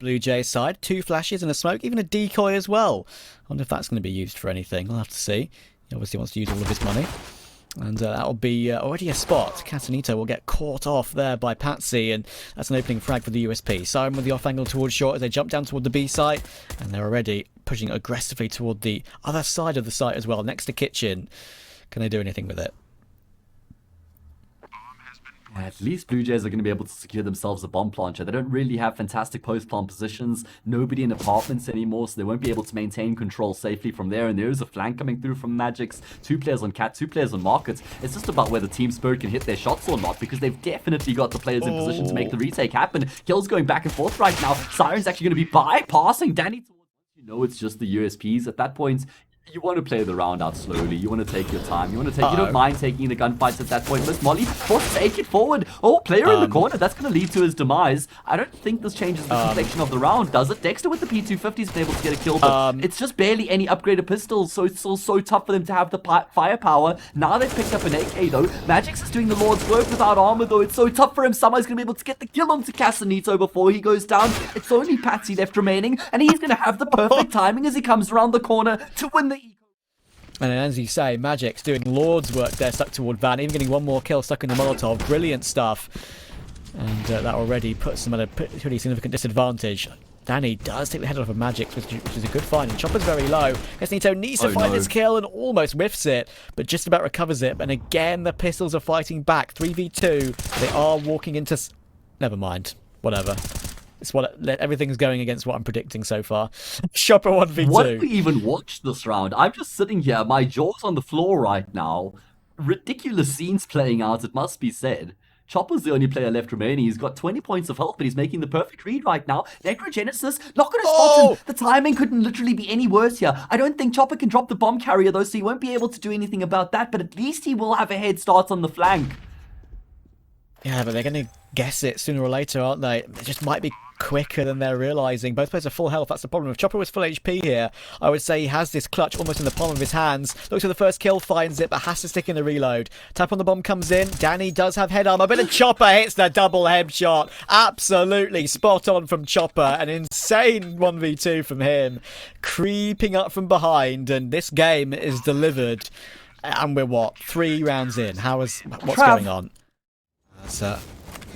Blue Jays side. 2 flashes and a smoke, even a decoy as well. I wonder if that's going to be used for anything. We'll have to see. He obviously wants to use all of his money. And that'll be already a spot. Catanito will get caught off there by Patsy, and that's an opening frag for the USP. Siren with the off angle towards short as they jump down toward the B site, and they're already pushing aggressively toward the other side of the site as well, next to kitchen. Can they do anything with it? At least Blue Jays are going to be able to secure themselves a bomb planter. They don't really have fantastic post-plant positions. Nobody in apartments anymore, so they won't be able to maintain control safely from there. And there is a flank coming through from Magix. 2 players on Cat, 2 players on Markets. It's just about whether Team Spirit can hit their shots or not, because they've definitely got the players in position to make the retake happen. Kills going back and forth right now. Siren's actually going to be bypassing Danny towards... You know, it's just the USPs. At that point, you want to play the round out slowly. You want to take your time. You want to take. You don't mind taking the gunfights at that point. Miss Molly forces take it forward. Oh, player in the corner. That's going to lead to his demise. I don't think this changes the complexion of the round, does it? Dexter with the P250 has been able to get a kill, but it's just barely any upgraded pistols, so it's still so tough for them to have the firepower. Now they've picked up an AK though. Magix is doing the Lord's work without armor though. It's so tough for him. Somebody's going to be able to get the kill onto Casanito before he goes down. It's only Patsy left remaining, and he's going to have the perfect timing as he comes around the corner to win the. And as you say, Magic's doing Lord's work there, stuck toward Van, even getting one more kill stuck in the Molotov. Brilliant stuff. And that already puts them at a pretty significant disadvantage. Danny does take the head off of Magix, which is a good find. And Chopper's very low. Casanito needs to find his kill and almost whiffs it, but just about recovers it. And again, the pistols are fighting back. 3v2. They are walking into... Never mind. Whatever. It's everything's going against what I'm predicting so far. Chopper 1v2. What do we even watch this round? I'm just sitting here, my jaw's on the floor right now. Ridiculous scenes playing out, it must be said. Chopper's the only player left remaining. He's got 20 points of health, but he's making the perfect read right now. Necrogenesis, not going to spot him. The timing couldn't literally be any worse here. I don't think Chopper can drop the bomb carrier though, so he won't be able to do anything about that, but at least he will have a head start on the flank. Yeah, but they're going to guess it sooner or later, aren't they? It just might be quicker than they're realising. Both players are full health, that's the problem. If Chopper was full HP here, I would say he has this clutch almost in the palm of his hands. Looks for the first kill, finds it, but has to stick in the reload. Tap on the bomb comes in. Danny does have head armor, but the Chopper hits the double headshot. Absolutely spot on from Chopper. An insane 1v2 from him. Creeping up from behind, and this game is delivered. And we're what? 3 rounds in. What's going on? That's a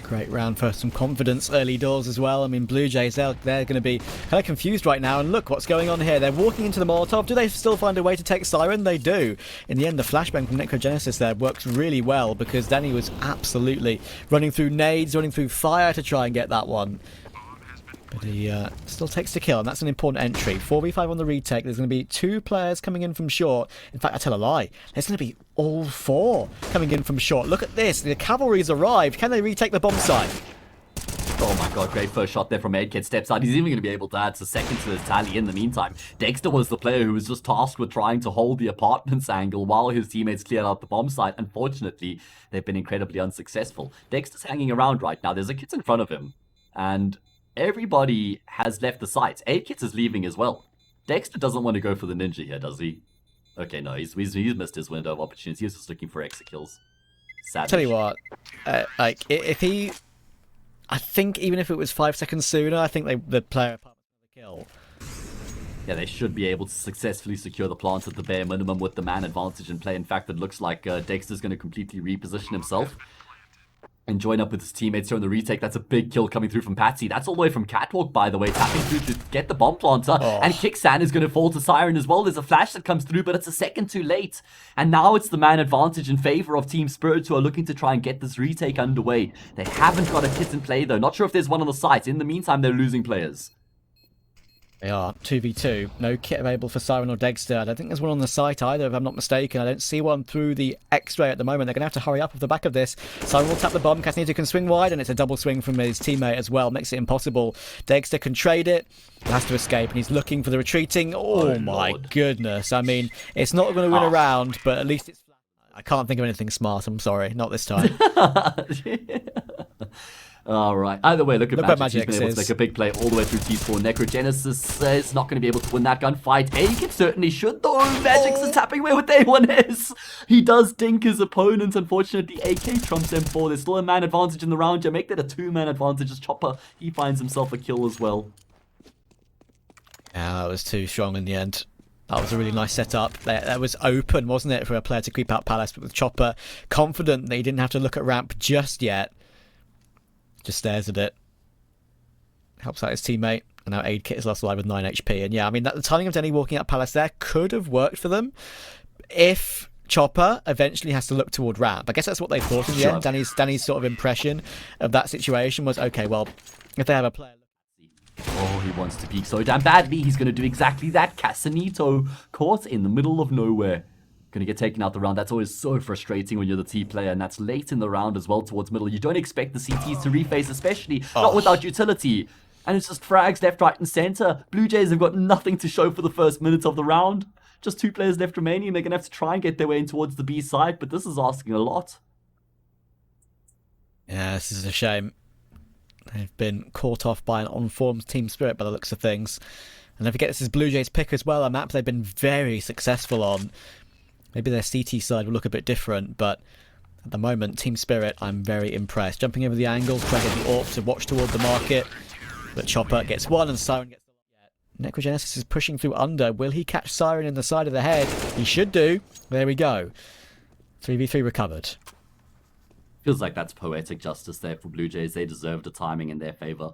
great round for some confidence early doors as well. I mean, Blue Jays, they're going to be kind of confused right now. And look what's going on here. They're walking into the Molotov. Do they still find a way to take Siren? They do. In the end, the flashbang from Necrogenesis there works really well because Danny was absolutely running through nades, running through fire to try and get that one. But he still takes the kill, and that's an important entry. 4v5 on the retake. There's going to be 2 players coming in from short. In fact, I tell a lie. There's going to be all 4 coming in from short. Look at this. The cavalry's arrived. Can they retake the bomb site? Oh my god, great first shot there from Edkid. Steps out. He's even going to be able to add a second to his tally in the meantime. Dexter was the player who was just tasked with trying to hold the apartments angle while his teammates cleared out the bomb site. Unfortunately, they've been incredibly unsuccessful. Dexter's hanging around right now. There's a kid in front of him. And everybody has left the site. 8Kits is leaving as well. Dexter doesn't want to go for the ninja here, does he? Okay, no, he's missed his window of opportunity. He was just looking for extra kills. Savage. Tell you what, like, if he... I think even if it was 5 seconds sooner, I think the player apartment would kill. Yeah, they should be able to successfully secure the plants at the bare minimum with the man advantage in play. In fact, it looks like Dexter's going to completely reposition himself and join up with his teammates here on the retake. That's a big kill coming through from Patsy. That's all the way from Catwalk, by the way, tapping through to get the bomb planter. And Kicksan is going to fall to Siren as well. There's a flash that comes through, but it's a second too late. And now it's the man advantage in favor of Team Spirit, who are looking to try and get this retake underway. They haven't got a kit in play, though. Not sure if there's one on the site. In the meantime, they're losing players. They are 2v2. No kit available for Siren or Dexter. I don't think there's one on the site either, if I'm not mistaken. I don't see one through the X-ray at the moment. They're going to have to hurry up off the back of this. Siren will tap the bomb. Casanito can swing wide, and it's a double swing from his teammate as well. Makes it impossible. Dexter can trade it. He has to escape, and he's looking for the retreating. Oh my goodness. I mean, it's not going to win a round, but at least it's... I can't think of anything smart. I'm sorry. Not this time. All right. Either way, look at Magix. He's been able is. to make a big play all the way through T4. Necrogenesis is not going to be able to win that gunfight. Aiken certainly should, though. Magix is tapping where with A1 is. He does dink his opponent. Unfortunately, AK trumps M4. There's still a man advantage in the round. You make that a 2-man advantage as Chopper. He finds himself a kill as well. Yeah, that was too strong in the end. That was a really nice setup. That was open, wasn't it, for a player to creep out Palace, but with Chopper confident that he didn't have to look at ramp just yet. Just stares at it. Helps out his teammate. And now Aid Kit is last alive with 9 HP. And yeah, I mean, the timing of Denny walking out Palace there could have worked for them if Chopper eventually has to look toward ramp. I guess that's what they thought in the end. Danny's sort of impression of that situation was, okay, well, if they have a player... Oh, he wants to peek so damn badly. He's going to do exactly that. Casanito caught in the middle of nowhere. Going to get taken out the round. That's always so frustrating when you're the T player, and that's late in the round as well towards middle. You don't expect the CTs to reface, especially not without utility. And it's just frags left, right, and center. Blue Jays have got nothing to show for the first minute of the round. Just 2 players left remaining. They're going to have to try and get their way in towards the B side, but this is asking a lot. Yeah, this is a shame. They've been caught off by an on-formed team spirit by the looks of things. And don't forget, this is Blue Jays' pick as well, a map they've been very successful on. Maybe their CT side will look a bit different, but at the moment, Team Spirit, I'm very impressed. Jumping over the angle, trying to get the AWP to watch toward the market. But Chopper gets one and Siren gets the lot. Necrogenesis is pushing through under. Will he catch Siren in the side of the head? He should do. There we go. 3v3 recovered. Feels like that's poetic justice there for Blue Jays. They deserve the timing in their favor.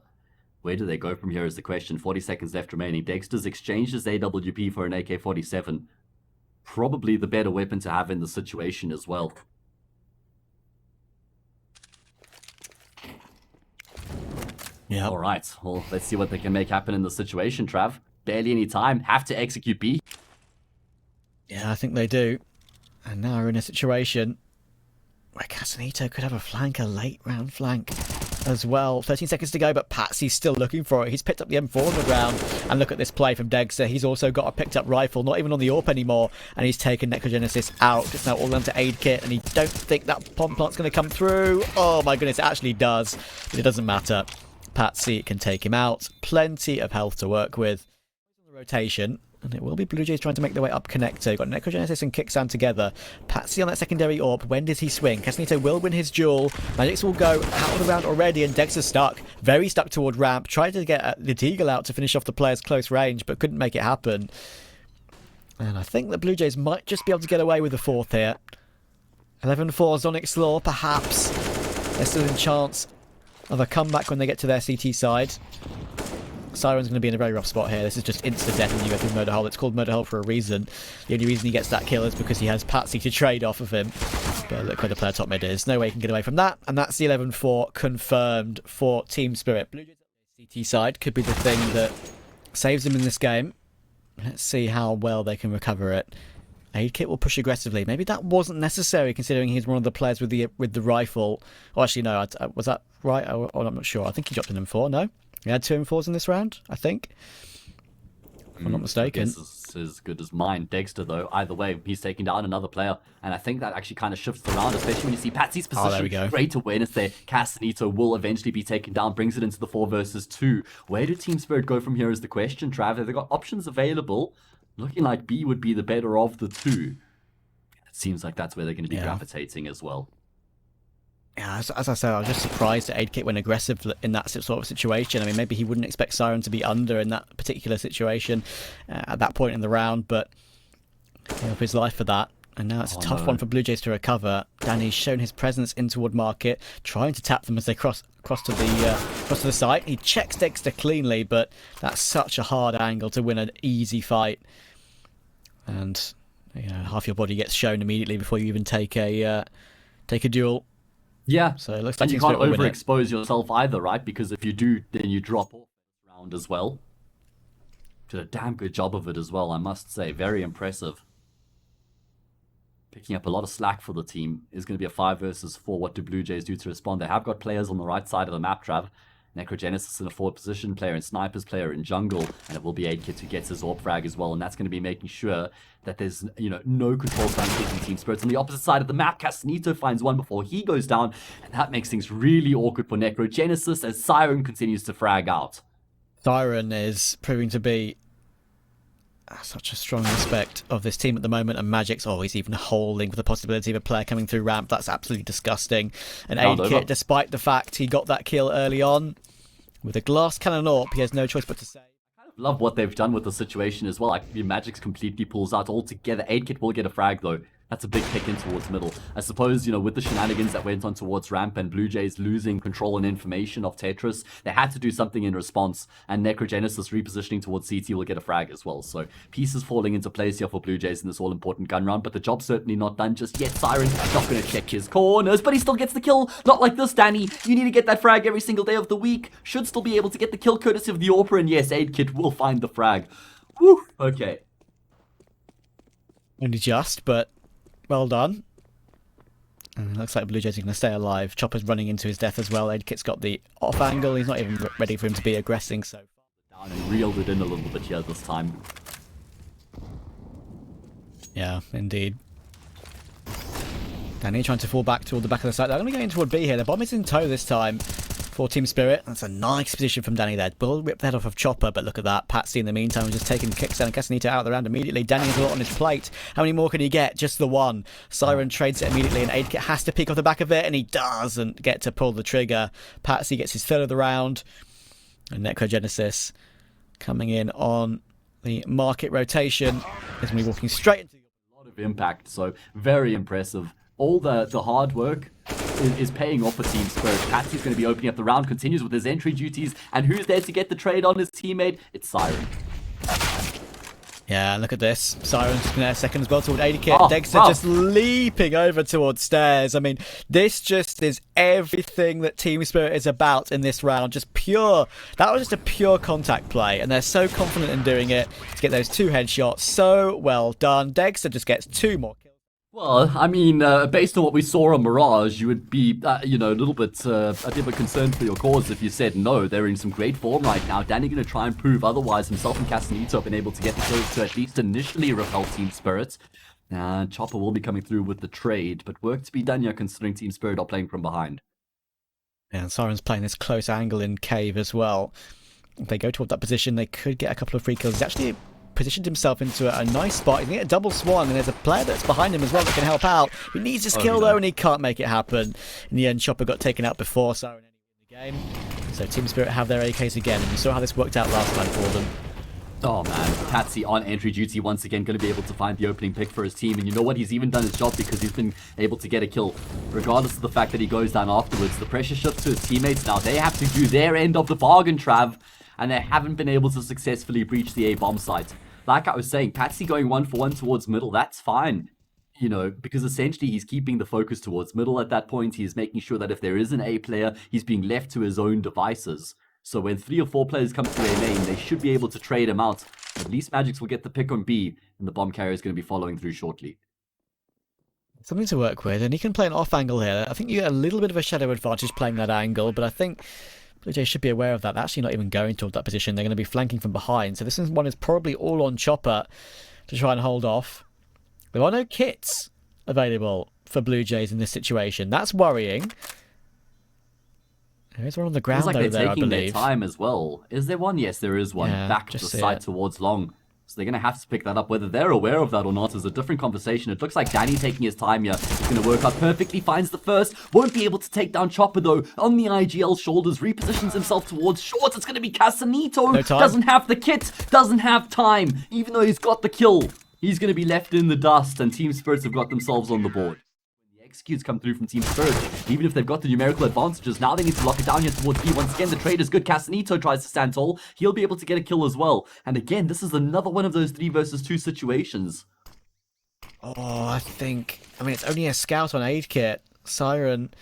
Where do they go from here is the question. 40 seconds left remaining. Dexter's exchanged his AWP for an AK-47. Probably the better weapon to have in the situation as well. Yeah. All right. Well, let's see what they can make happen in the situation, Trav. Barely any time. Have to execute B. Yeah, I think they do. And now we're in a situation where Casanito could have a flank, a late round flank as well. 13 seconds to go, but Patsy's still looking for it. He's picked up the M4 on the ground. And look at this play from Dexter. He's also got a picked up rifle, not even on the AWP anymore. And he's taken Necrogenesis out. It's now all down to Aid Kit. And he don't think that bomb plant's going to come through. Oh my goodness, it actually does. But it doesn't matter. Patsy can take him out. Plenty of health to work with. Rotation. And it will be Blue Jays trying to make their way up connector. Got Necrogenesis and Kickstand together. Patsy on that secondary AWP. When does he swing? Casanito will win his duel. Magix will go out of the round already, and Dexter's stuck. Very stuck toward ramp. Tried to get the Deagle out to finish off the player's close range, but couldn't make it happen. And I think the Blue Jays might just be able to get away with the 4th here. 11-4 Zonics Law, perhaps. They're still in chance of a comeback when they get to their CT side. Siren's going to be in a very rough spot here. This is just insta-death when you go through Murder Hole. It's called Murder Hole for a reason. The only reason he gets that kill is because he has Patsy to trade off of him. But look where the player top mid is. No way he can get away from that. And that's the 11-4 confirmed for Team Spirit. Blue Jays CT side could be the thing that saves them in this game. Let's see how well they can recover it. Aid Kit will push aggressively. Maybe that wasn't necessary considering he's one of the players with the rifle. Oh, actually, no. Was that right? Oh, I'm not sure. I think he dropped an M4. No? He had 2 M4s in this round, I think. If I'm not mistaken. This is as good as mine. Dexter, though, either way, he's taking down another player. And I think that actually kind of shifts the round, especially when you see Patsy's position. Oh, there we go. Great awareness there. Casanito will eventually be taken down, brings it into the 4 versus 2. Where do Team Spirit go from here is the question, Trav. They've got options available. Looking like B would be the better of the 2. It seems like that's where they're going to be gravitating as well. Yeah, as I said, I was just surprised that Aid Kit went aggressive in that sort of situation. I mean, maybe he wouldn't expect Siren to be under in that particular situation at that point in the round, but he gave up his life for that. And now it's a tough one for Blue Jays to recover. Danny's shown his presence in toward market, trying to tap them as they cross to the site. He checks Dexter cleanly, but that's such a hard angle to win an easy fight. And you know, half your body gets shown immediately before you even take a duel. Yeah, so it looks like and you can't overexpose yourself either, right? Because if you do, then you drop off this round as well. Did a damn good job of it as well, I must say. Very impressive. Picking up a lot of slack for the team. Is going to be a 5 versus 4. What do Blue Jays do to respond? They have got players on the right side of the map, Trav. Necrogenesis in a forward position, player in snipers, player in jungle, and it will be Aid Kit who gets his AWP frag as well, and that's going to be making sure that there's, you know, no control time taking Team Spirits. On the opposite side of the map, Casanito finds one before he goes down, and that makes things really awkward for Necrogenesis as Siren continues to frag out. Siren is proving to be such a strong aspect of this team at the moment, and Magic's always even holding for the possibility of a player coming through ramp. That's absolutely disgusting. And Aid Kit, despite the fact he got that kill early on with a glass cannon AWP, he has no choice but to say. Love what they've done with the situation as well. Like, Magic's completely pulls out altogether. 8kit will get a frag though. That's a big pick in towards middle. I suppose, with the shenanigans that went on towards ramp and BLUEJAYS losing control and information of Tetris, they had to do something in response, and Necrogenesis repositioning towards CT will get a frag as well. So pieces falling into place here for BLUEJAYS in this all-important gun round, but the job's certainly not done just yet. Siren not going to check his corners, but he still gets the kill. Not like this, Danny. You need to get that frag every single day of the week. Should still be able to get the kill courtesy of the AWPer, and yes, 8kit will find the frag. Woo, okay. Only just, but well done. And looks like BLUEJAYS are going to stay alive. Chopper's running into his death as well. 8kit's got the off angle. He's not even ready for him to be aggressing. So down and reeled it in a little bit here this time. Yeah, indeed. Danny trying to fall back toward the back of the site. They're going to be going toward B here. The bomb is in tow this time for Team Spirit. That's a nice position from Danny there. Will rip the head off of Chopper, but look at that. Patsy in the meantime was just taking kicks down and Casanito out of the round immediately. Danny has a lot on his plate. How many more can he get? Just the one. Siren trades it immediately, and 8kit has to peek off the back of it, and he doesn't get to pull the trigger. Patsy gets his fill of the round, and Necrogenesis coming in on the market rotation is going to be walking straight into a lot of impact, so very impressive. All the hard work is paying off for Team Spirit. Patsy's going to be opening up the round, continues with his entry duties, and who's there to get the trade on his teammate? It's Siren. Yeah, look at this. Siren's just there second as well toward 8kit. Oh, Dexter wow. just leaping over towards stairs. I mean, this just is everything that Team Spirit is about in this round. Just pure. That was just a pure contact play, and they're so confident in doing it to get those 2 headshots. So well done. Dexter just gets 2 more kills. Well, I mean, based on what we saw on Mirage, you would be, a little bit concerned for your cause if you said no. They're in some great form right now. Danny going to try and prove otherwise. Himself and Casanito have been able to get the kills to at least initially repel Team Spirit. And Chopper will be coming through with the trade, but work to be done here considering Team Spirit are playing from behind. And Siren's playing this close angle in Cave as well. If they go toward that position, they could get a couple of free kills. He's actually positioned himself into a nice spot. He's going to get a double swan, and there's a player that's behind him as well that can help out. He needs his kill though, and he can't make it happen. In the end, Chopper got taken out before Siren ended the game. So Team Spirit have their AKs again, and we saw how this worked out last time for them. Oh man, Patsy on entry duty once again, going to be able to find the opening pick for his team. And you know what? He's even done his job because he's been able to get a kill. Regardless of the fact that he goes down afterwards, the pressure shifts to his teammates now. They have to do their end of the bargain, Trav, and they haven't been able to successfully breach the A bomb site. Like I was saying, Patsy going 1-for-1 towards middle, that's fine. Because essentially he's keeping the focus towards middle at that point. He's making sure that if there is an A player, he's being left to his own devices. So when 3 or 4 players come to A lane, they should be able to trade him out. At least Magix will get the pick on B, and the bomb carrier is going to be following through shortly. Something to work with, and he can play an off angle here. I think you get a little bit of a shadow advantage playing that angle, but I think BLUEJAYS should be aware of that. They're actually not even going toward that position. They're going to be flanking from behind. So this one is probably all on Chopper to try and hold off. There are no kits available for BLUEJAYS in this situation. That's worrying. There is one on the ground Feels like over they're there, I taking their believe. time as well. Is there one? Yes, there is one. Yeah, Back to the side towards long. So they're going to have to pick that up. Whether they're aware of that or not is a different conversation. It looks like Danny taking his time here. He's going to work out perfectly. Finds the first. Won't be able to take down Chopper though. On the IGL shoulders. Repositions himself towards short. It's going to be Casanito. No time. Doesn't have the kit. Doesn't have time. Even though he's got the kill. He's going to be left in the dust. And Team Spirits have got themselves on the board. Executes come through from Team Spirit. Even if they've got the numerical advantages, now they need to lock it down here towards B. Once again, the trade is good. Casanito tries to stand tall. He'll be able to get a kill as well. And again, this is another one of those 3 versus 2 situations. Oh, I mean, it's only a scout on 8kit. Siren.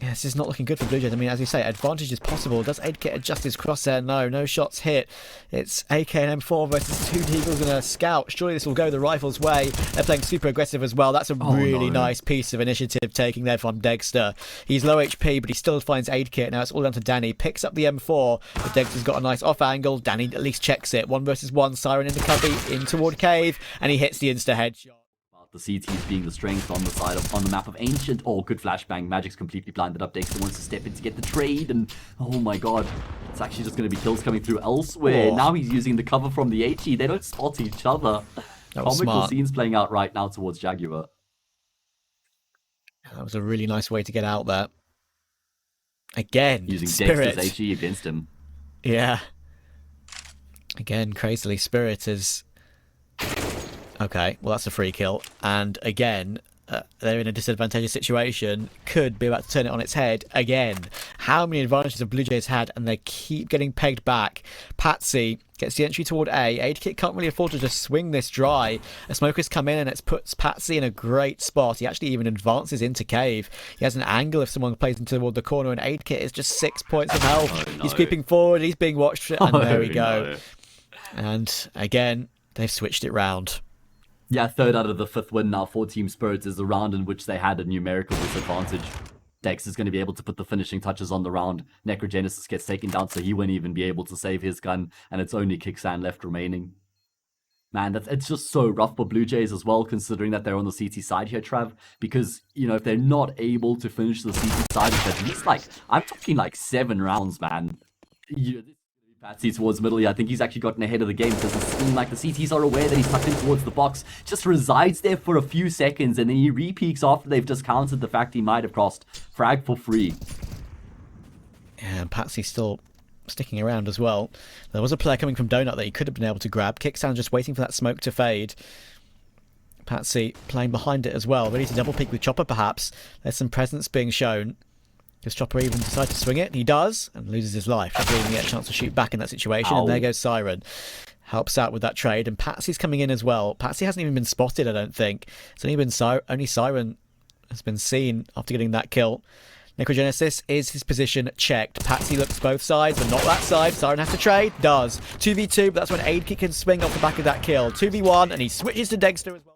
Yeah, this is not looking good for BLUEJAYS. I mean, as you say, advantage is possible. Does 8kit adjust his crosshair? No shots hit. It's AK and M4 versus 2 Deagles and a scout. Surely this will go the rifle's way. They're playing super aggressive as well. That's a really nice piece of initiative taking there from Dexter. He's low HP, but he still finds 8kit. Now it's all down to Danny. Picks up the M4, but Dexter's got a nice off angle. Danny at least checks it. 1 versus 1. Siren in the cubby, in toward Cave, and he hits the insta headshot. The CTs being the strength on the map of Ancient. Oh, good flashbang. Magic's completely blinded up. Dexter wants to step in to get the trade, and oh my god, it's actually just going to be kills coming through elsewhere. Oh. Now he's using the cover from the HE. They don't spot each other. That was Comical smart. scenes playing out right now towards Jaguar. That was a really nice way to get out there. Again, Using Spirit. Dexter's HE against him. Yeah. Again, crazily, Spirit is... Okay, well that's a free kill. And again, they're in a disadvantageous situation. Could be about to turn it on its head again. How many advantages have Blue Jays had, and they keep getting pegged back. Patsy gets the entry toward A. Aidkit can't really afford to just swing this dry. A smoker's come in and it puts Patsy in a great spot. He actually even advances into cave. He has an angle if someone plays him toward the corner, and Aidkit is just 6 points of health. Oh, no. He's creeping forward, he's being watched, and there we go. No. And again, they've switched it round. Yeah, third out of the fifth win now for Team Spirit is a round in which they had a numerical disadvantage. Dex is going to be able to put the finishing touches on the round. Necrogenesis gets taken down, so he won't even be able to save his gun, and it's only Kicksan left remaining. Man, it's just so rough for Blue Jays as well, considering that they're on the CT side here, Trav. Because, you know, if they're not able to finish the CT side, it's at least, like, I'm talking like 7 rounds, man. Patsy towards middle. Yeah, I think he's actually gotten ahead of the game because it seems like the CTs are aware that he's tucked in towards the box. Just resides there for a few seconds and then he re-peeks after they've discounted the fact he might have crossed. Frag for free. Yeah, and Patsy's still sticking around as well. There was a player coming from Donut that he could have been able to grab. Kickstand just waiting for that smoke to fade. Patsy playing behind it as well. Ready to double peek with Chopper perhaps. There's some presence being shown. Does Chopper even decide to swing it? He does, and loses his life. Doesn't even get a chance to shoot back in that situation. Ow. And there goes Siren. Helps out with that trade. And Patsy's coming in as well. Patsy hasn't even been spotted, I don't think. It's only been only Siren has been seen after getting that kill. Necrogenesis is his position checked. Patsy looks both sides, but not that side. Siren has to trade. Does. 2v2, but that's when Aidkit can swing off the back of that kill. 2v1, and he switches to Dexter as well.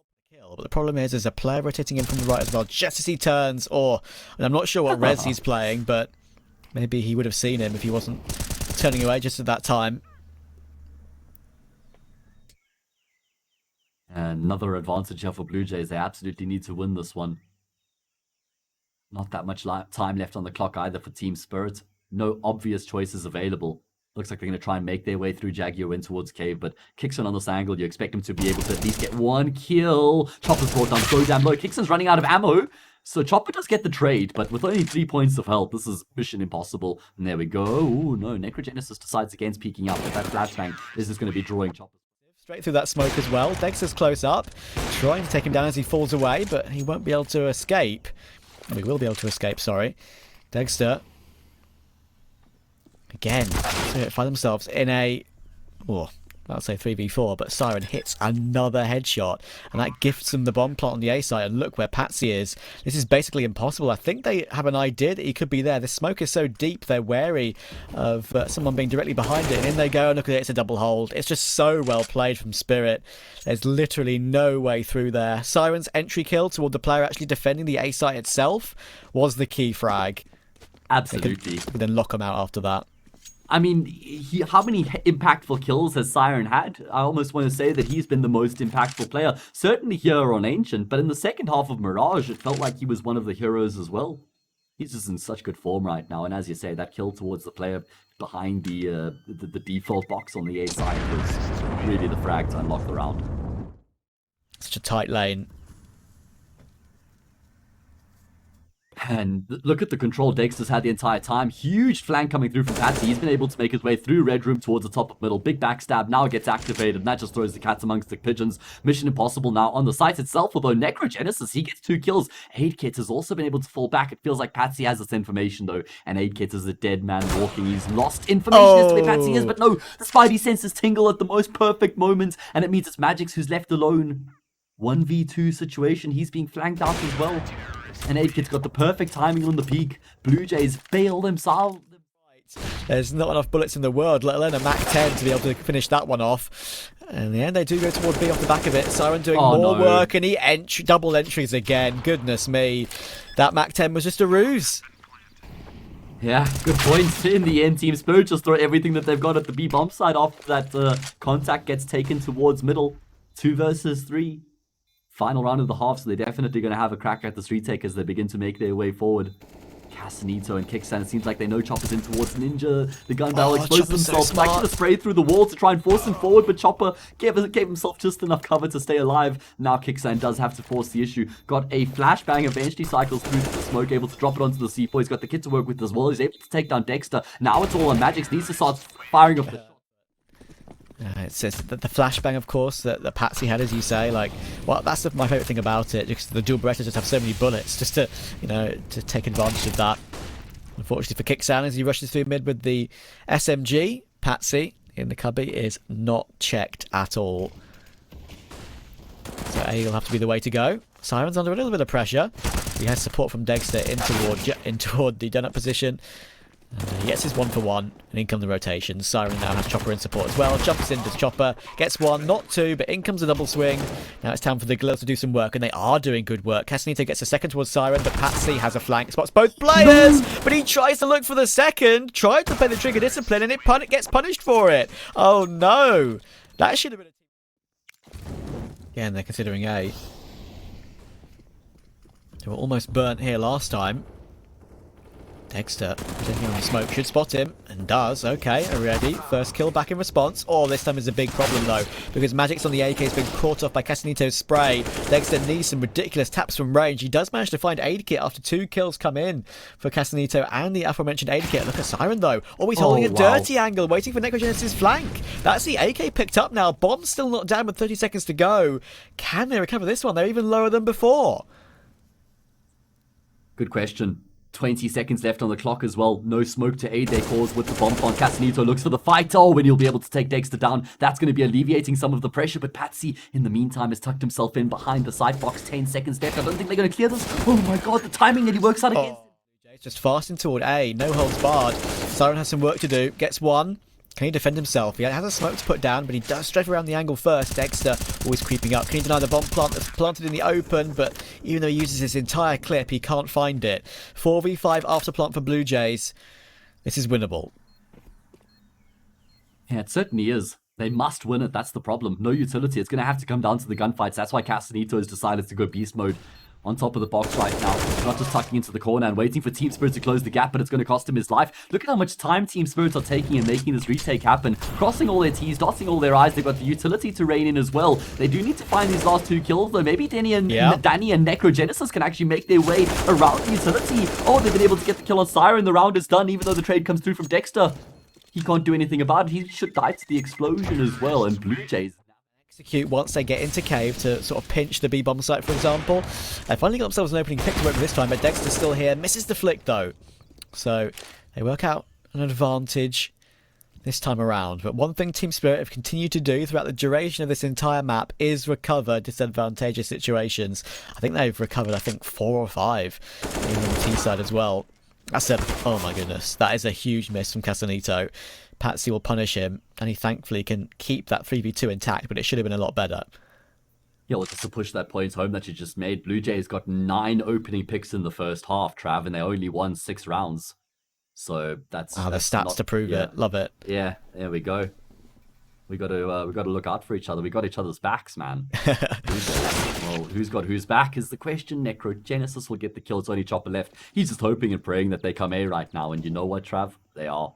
But the problem is there's a player rotating in from the right as well, just as he turns, and I'm not sure what res he's playing, but maybe he would have seen him if he wasn't turning away just at that time. Another advantage here for Blue Jays. They absolutely need to win this one. Not that much time left on the clock either for Team Spirit. No obvious choices available. Looks like they're going to try and make their way through Jaguar in towards Cave, but Kickson on this angle, you expect him to be able to at least get 1 kill. Chopper's brought down so damn low. Kickson's running out of ammo, so Chopper does get the trade, but with only 3 points of health, this is mission impossible. And there we go. Ooh, no, Necrogenesis decides against peeking up, but that flashbang is just going to be drawing Chopper. Straight through that smoke as well. Dexter's close up, trying to take him down as he falls away, but he won't be able to escape. We will be able to escape, sorry. Dexter... Again, they find themselves in a, I'll say 3v4, but Siren hits another headshot, and that gifts them the bomb plant on the A side, and look where Patsy is. This is basically impossible. I think they have an idea that he could be there. The smoke is so deep, they're wary of someone being directly behind it, and in they go, and look at it, it's a double hold. It's just so well played from Spirit. There's literally no way through there. Siren's entry kill toward the player actually defending the A site itself was the key frag. Absolutely. They could then lock him out after that. I mean, how many impactful kills has Siren had? I almost want to say that he's been the most impactful player. Certainly here on Ancient, but in the second half of Mirage, it felt like he was one of the heroes as well. He's just in such good form right now, and as you say, that kill towards the player behind the default box on the A side was really the frag to unlock the round. Such a tight lane. And look at the control Dexter's had the entire time. Huge flank coming through from Patsy. He's been able to make his way through Red Room towards the top of middle. Big backstab now gets activated, and that just throws the cats amongst the pigeons. Mission impossible now on the site itself, although Necrogenesis, he gets 2 kills. Aidkit has also been able to fall back. It feels like Patsy has this information, though, and Aidkit is a dead man walking. He's lost information as to where Patsy is, but no, the Spidey senses tingle at the most perfect moment, and it means it's Magix who's left alone. 1v2 situation. He's being flanked out as well. And Aidkit's got the perfect timing on the peak. Blue Jays fail themselves. There's not enough bullets in the world, let alone a MAC-10 to be able to finish that one off. And in the end, they do go towards B off the back of it. Siren doing more work, and he double entries again. Goodness me. That MAC-10 was just a ruse. Yeah, good point. In the end, Team Spirit just throw everything that they've got at the B bomb side after that contact gets taken towards middle. 2 versus 3. Final round of the half, so they're definitely going to have a crack at this retake as they begin to make their way forward. Casanito and Kickstand, it seems like they know Chopper's in towards Ninja. The gun barrel exposes himself, like to spray through the wall to try and force him forward, but Chopper gave himself just enough cover to stay alive. Now Kickstand does have to force the issue. Got a flashbang, eventually cycles through to the smoke, able to drop it onto the C4. He's got the kit to work with as well. He's able to take down Dexter. Now it's all on Magix, needs to start firing off the... it's the flashbang, of course, that Patsy had, as you say. Like, well, that's my favourite thing about it, because the dual Berettas just have so many bullets, just to, to take advantage of that. Unfortunately for Kixan, as he rushes through mid with the SMG, Patsy in the cubby is not checked at all. So A will have to be the way to go. Siren's under a little bit of pressure. He has support from Dexter in toward the donut position. And he gets his 1-for-1, and in come the rotation. Siren now has Chopper in support as well. Jumps into Chopper, gets one, not two, but in comes a double swing. Now it's time for the Gloves to do some work, and they are doing good work. Castanito gets a second towards Siren, but Patsy has a flank. Spots both players, but he tries to look for the second, tried to play the trigger discipline, and it gets punished for it. Oh no! That should have been a... Again, they're considering A. They were almost burnt here last time. Dexter, taking on the smoke, should spot him, and does. Okay, ready. First kill back in response. Oh, this time is a big problem, though, because Magic's on the AK has been caught off by Castanito's spray. Dexter needs some ridiculous taps from range. He does manage to find aid kit after 2 kills come in for Castanito and the aforementioned aid kit. Look at Siren, though. Oh, he's holding a dirty angle, waiting for Necrogenesis' flank. That's the AK picked up now. Bomb's still not down with 30 seconds to go. Can they recover this one? They're even lower than before. Good question. 20 seconds left on the clock as well. No smoke to aid their cause with the bomb plant. Castanito looks for the fight. Oh, when he'll be able to take Dexter down. That's going to be alleviating some of the pressure. But Patsy, in the meantime, has tucked himself in behind the side box. 10 seconds left. I don't think they're going to clear this. Oh my god, the timing that he works out against. BLUEJAYS just fasting toward A. No holds barred. Siren has some work to do. Gets one. Can he defend himself? He has a smoke to put down, but he does strafe around the angle first. Dexter always creeping up. Can he deny the bomb plant that's planted in the open? But even though he uses his entire clip, he can't find it. 4v5 after plant for BLUEJAYS. This is winnable. Yeah, it certainly is. They must win it. That's the problem. No utility. It's going to have to come down to the gunfights. That's why Castanito has decided to go beast mode on top of the box right now. Not just tucking into the corner and waiting for Team Spirit to close the gap, but it's going to cost him his life. Look at how much time Team Spirit are taking and making this retake happen. Crossing all their T's, dotting all their I's. They've got the utility to rein in as well. They do need to find these last 2 kills, though. Maybe Danny and Necrogenesis can actually make their way around the utility. Oh, they've been able to get the kill on Siren. The round is done, even though the trade comes through from Dexter. He can't do anything about it. He should die to the explosion as well. And BLUEJAYS Execute once they get into cave to sort of pinch the B-bomb site, for example. They finally got themselves an opening pick to work with this time, but Dexter's still here. Misses the flick, though. So they work out an advantage this time around. But one thing Team Spirit have continued to do throughout the duration of this entire map is recover disadvantageous situations. I think they've recovered, 4 or 5, even on the T side as well. That's a... oh my goodness. That is a huge miss from Castanito. Patsy will punish him, and he thankfully can keep that 3v2 intact, but it should have been a lot better. Yeah, well, just to push that point home that you just made, BLUEJAYS got 9 opening picks in the first half, Trav, and they only won 6 rounds. So that's... the stats to prove it. Love it. Yeah, there we go. We got to look out for each other. We got each other's backs, man. Well, who's got whose back is the question. Necrogenesis will get the kill. It's only Chopper left. He's just hoping and praying that they come A right now. And you know what, Trav? They are.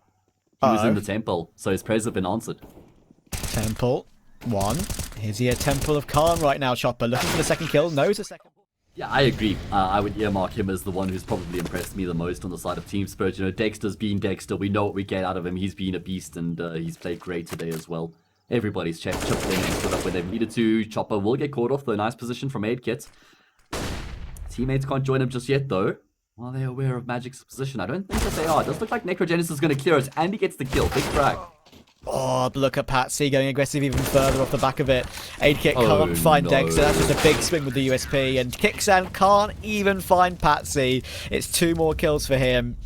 He was in the temple, so his prayers have been answered. Temple. 1. Is he a Temple of Khan right now, Chopper? Looking for the second kill. Knows the second. Yeah, I agree. I would earmark him as the one who's probably impressed me the most on the side of Team Spirit. You know, Dexter's been Dexter. We know what we get out of him. He's been a beast, and he's played great today as well. Everybody's chipped in and stood up when they've needed to. Chopper will get caught off, though. Nice position from aid kit. Teammates can't join him just yet, though. Are they aware of Magic's position? I don't think that they are. It does look like Necrogenesis is going to clear it, and he gets the kill. Big frag. Oh, but look at Patsy going aggressive even further off the back of it. Aid kit can't find Dexter. That's just a big swing with the USP. And Kixan can't even find Patsy. It's 2 more kills for him.